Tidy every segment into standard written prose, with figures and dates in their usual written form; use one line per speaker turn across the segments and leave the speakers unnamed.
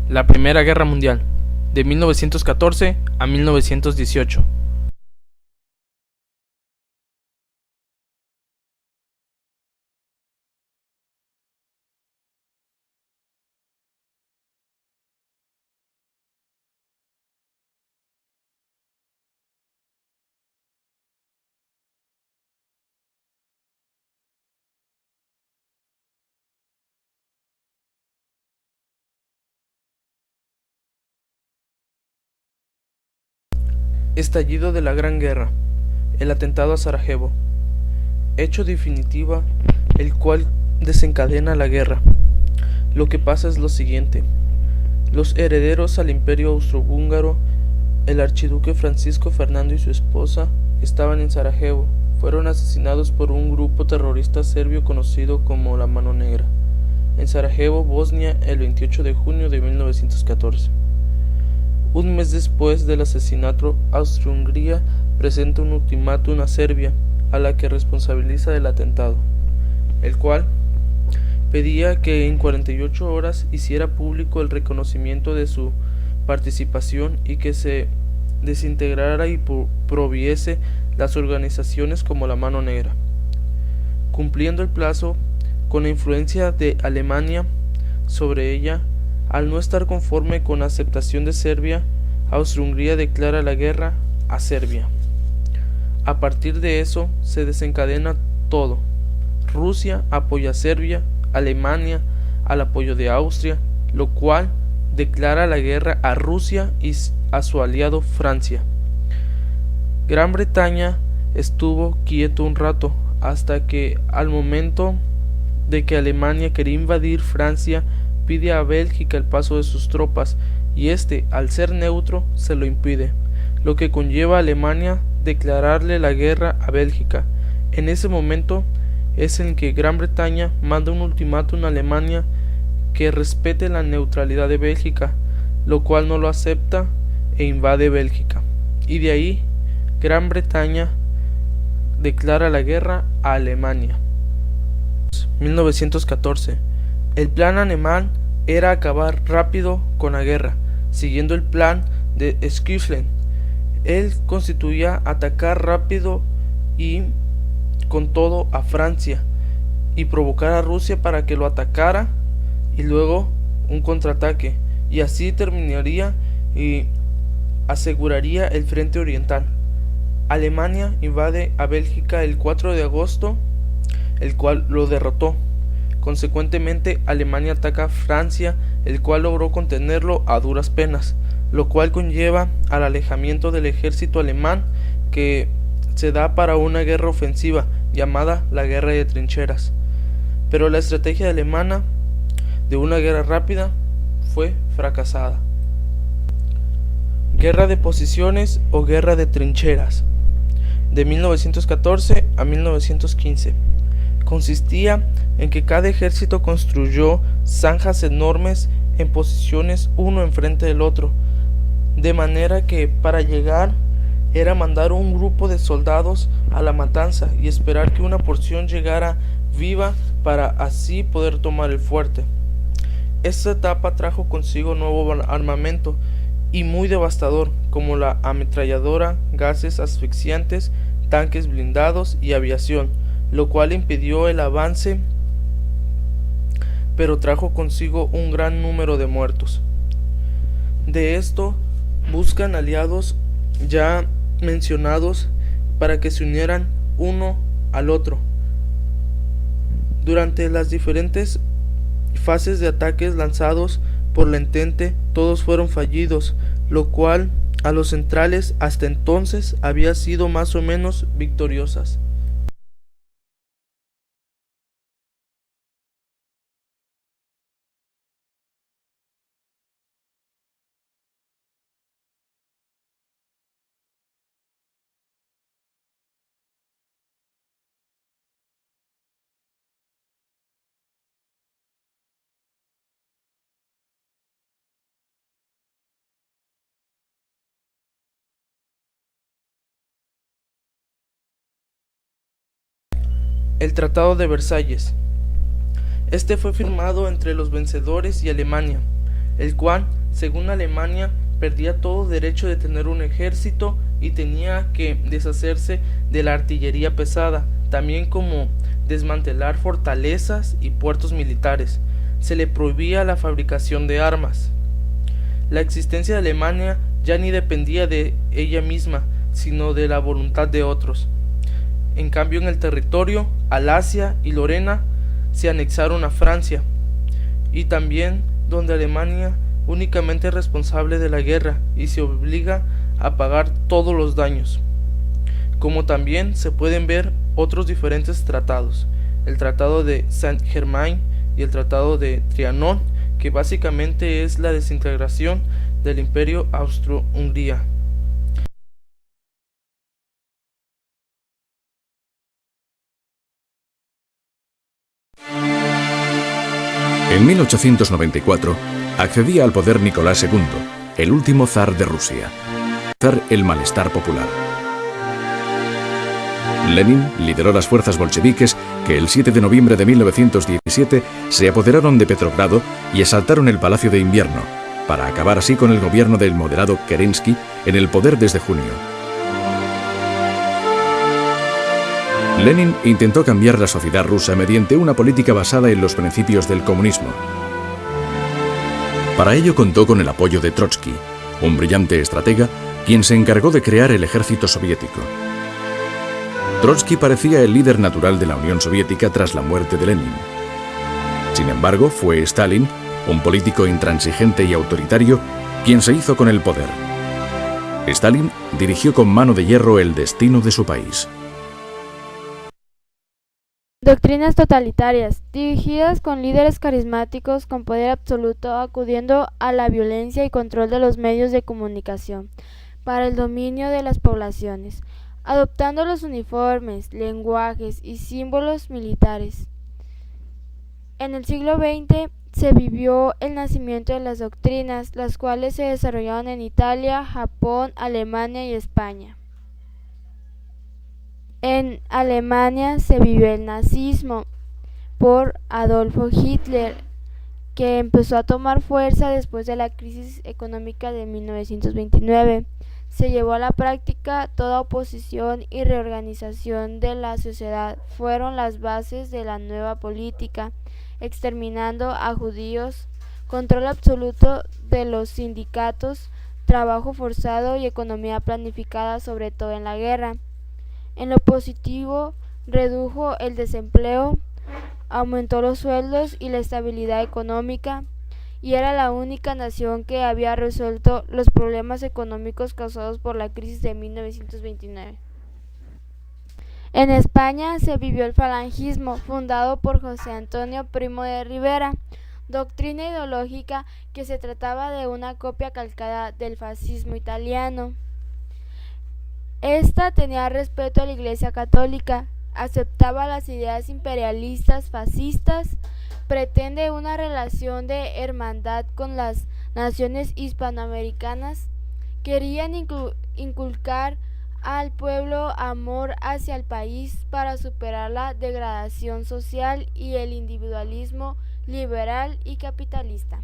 La Primera Guerra Mundial, de 1914 a 1918. Estallido de la Gran Guerra. El atentado a Sarajevo. Hecho definitiva, el cual desencadena la guerra. Lo que pasa es lo siguiente. Los herederos al imperio austrohúngaro, el archiduque Francisco Fernando y su esposa, estaban en Sarajevo. Fueron asesinados por un grupo terrorista serbio conocido como la Mano Negra, en Sarajevo, Bosnia, el 28 de junio de 1914. Un mes después del asesinato, Austria-Hungría presenta un ultimátum a Serbia, a la que responsabiliza del atentado, el cual pedía que en 48 horas hiciera público el reconocimiento de su participación y que se desintegrara y prohibiese las organizaciones como la Mano Negra. Cumpliendo el plazo, con la influencia de Alemania sobre ella, al no estar conforme con la aceptación de Serbia, Austria-Hungría declara la guerra a Serbia. A partir de eso se desencadena todo. Rusia apoya a Serbia, Alemania al apoyo de Austria, lo cual declara la guerra a Rusia y a su aliado Francia. Gran Bretaña estuvo quieto un rato, hasta que al momento de que Alemania quería invadir Francia, pide a Bélgica el paso de sus tropas, y este, al ser neutro, se lo impide, lo que conlleva a Alemania declararle la guerra a Bélgica. En ese momento es en que Gran Bretaña manda un ultimátum a Alemania que respete la neutralidad de Bélgica, lo cual no lo acepta e invade Bélgica. Y de ahí, Gran Bretaña declara la guerra a Alemania. 1914. El plan alemán era acabar rápido con la guerra, siguiendo el plan de Schlieffen. Él constituía atacar rápido y con todo a Francia y provocar a Rusia para que lo atacara y luego un contraataque, y así terminaría y aseguraría el frente oriental. Alemania invade a Bélgica el 4 de agosto, el cual lo derrotó. Consecuentemente, Alemania ataca a Francia, el cual logró contenerlo a duras penas, lo cual conlleva al alejamiento del ejército alemán, que se da para una guerra ofensiva llamada la Guerra de Trincheras. Pero la estrategia alemana de una guerra rápida fue fracasada. Guerra de posiciones o guerra de trincheras, de 1914 a 1915. Consistía en que cada ejército construyó zanjas enormes en posiciones uno enfrente del otro, de manera que para llegar era mandar un grupo de soldados a la matanza y esperar que una porción llegara viva para así poder tomar el fuerte. Esta etapa trajo consigo nuevo armamento y muy devastador, como la ametralladora, gases asfixiantes, tanques blindados y aviación, lo cual impidió el avance, pero trajo consigo un gran número de muertos. De esto buscan aliados ya mencionados para que se unieran uno al otro. Durante las diferentes fases de ataques lanzados por la Entente, todos fueron fallidos, lo cual a los centrales hasta entonces había sido más o menos victoriosas. El Tratado de Versalles. Este fue firmado entre los vencedores y Alemania. el cual, según Alemania, perdía todo derecho de tener un ejército y tenía que deshacerse de la artillería pesada, también como desmantelar fortalezas y puertos militares. Se le prohibía la fabricación de armas. La existencia de Alemania ya ni dependía de ella misma, sino de la voluntad de otros. En cambio, en el territorio, Alsacia y Lorena se anexaron a Francia, y también donde Alemania únicamente es responsable de la guerra y se obliga a pagar todos los daños. Como también se pueden ver otros diferentes tratados, el Tratado de Saint-Germain y el Tratado de Trianon, que básicamente es la desintegración del Imperio Austro-Hungría.
En 1894 accedía al poder Nicolás II, el último zar de Rusia. El malestar popular. Lenin lideró las fuerzas bolcheviques que el 7 de noviembre de 1917 se apoderaron de Petrogrado y asaltaron el Palacio de Invierno, para acabar así con el gobierno del moderado Kerensky en el poder desde junio. Lenin intentó cambiar la sociedad rusa mediante una política basada en los principios del comunismo. Para ello contó con el apoyo de Trotsky, un brillante estratega, quien se encargó de crear el ejército soviético. Trotsky parecía el líder natural de la Unión Soviética tras la muerte de Lenin. Sin embargo, fue Stalin, un político intransigente y autoritario, quien se hizo con el poder. Stalin dirigió con mano de hierro el destino de su país.
Doctrinas totalitarias, dirigidas con líderes carismáticos con poder absoluto, acudiendo a la violencia y control de los medios de comunicación para el dominio de las poblaciones, adoptando los uniformes, lenguajes y símbolos militares. En el siglo XX se vivió el nacimiento de las doctrinas, las cuales se desarrollaron en Italia, Japón, Alemania y España. En Alemania se vivió el nazismo por Adolfo Hitler, que empezó a tomar fuerza después de la crisis económica de 1929. Se llevó a la práctica toda oposición y reorganización de la sociedad. Fueron las bases de la nueva política, exterminando a judíos, control absoluto de los sindicatos, trabajo forzado y economía planificada, sobre todo en la guerra. En lo positivo, redujo el desempleo, aumentó los sueldos y la estabilidad económica, y era la única nación que había resuelto los problemas económicos causados por la crisis de 1929. En España se vivió el falangismo, fundado por José Antonio Primo de Rivera, doctrina ideológica que se trataba de una copia calcada del fascismo italiano. Esta tenía respeto a la Iglesia Católica, aceptaba las ideas imperialistas fascistas, pretende una relación de hermandad con las naciones hispanoamericanas, querían inculcar al pueblo amor hacia el país para superar la degradación social y el individualismo liberal y capitalista.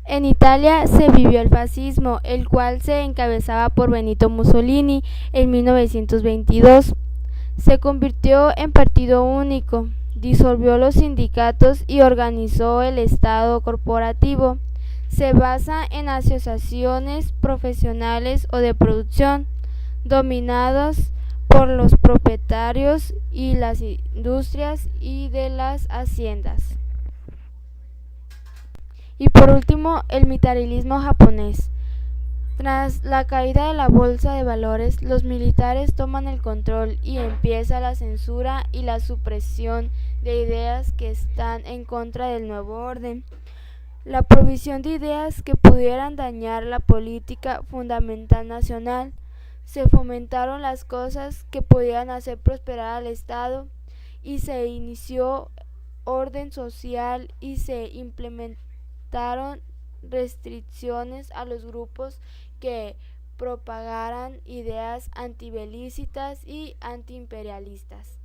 En Italia se vivió el fascismo, el cual se encabezaba por Benito Mussolini en 1922. Se convirtió en partido único, disolvió los sindicatos y organizó el Estado corporativo. Se basa en asociaciones profesionales o de producción, dominados por los propietarios y las industrias y de las haciendas. Y por último, el militarismo japonés. Tras la caída de la bolsa de valores, los militares toman el control y empieza la censura y la supresión de ideas que están en contra del nuevo orden. La provisión de ideas que pudieran dañar la política fundamental nacional. Se fomentaron las cosas que podían hacer prosperar al Estado y se inició orden social y se implementaron restricciones a los grupos que propagaran ideas antibelicistas y antiimperialistas.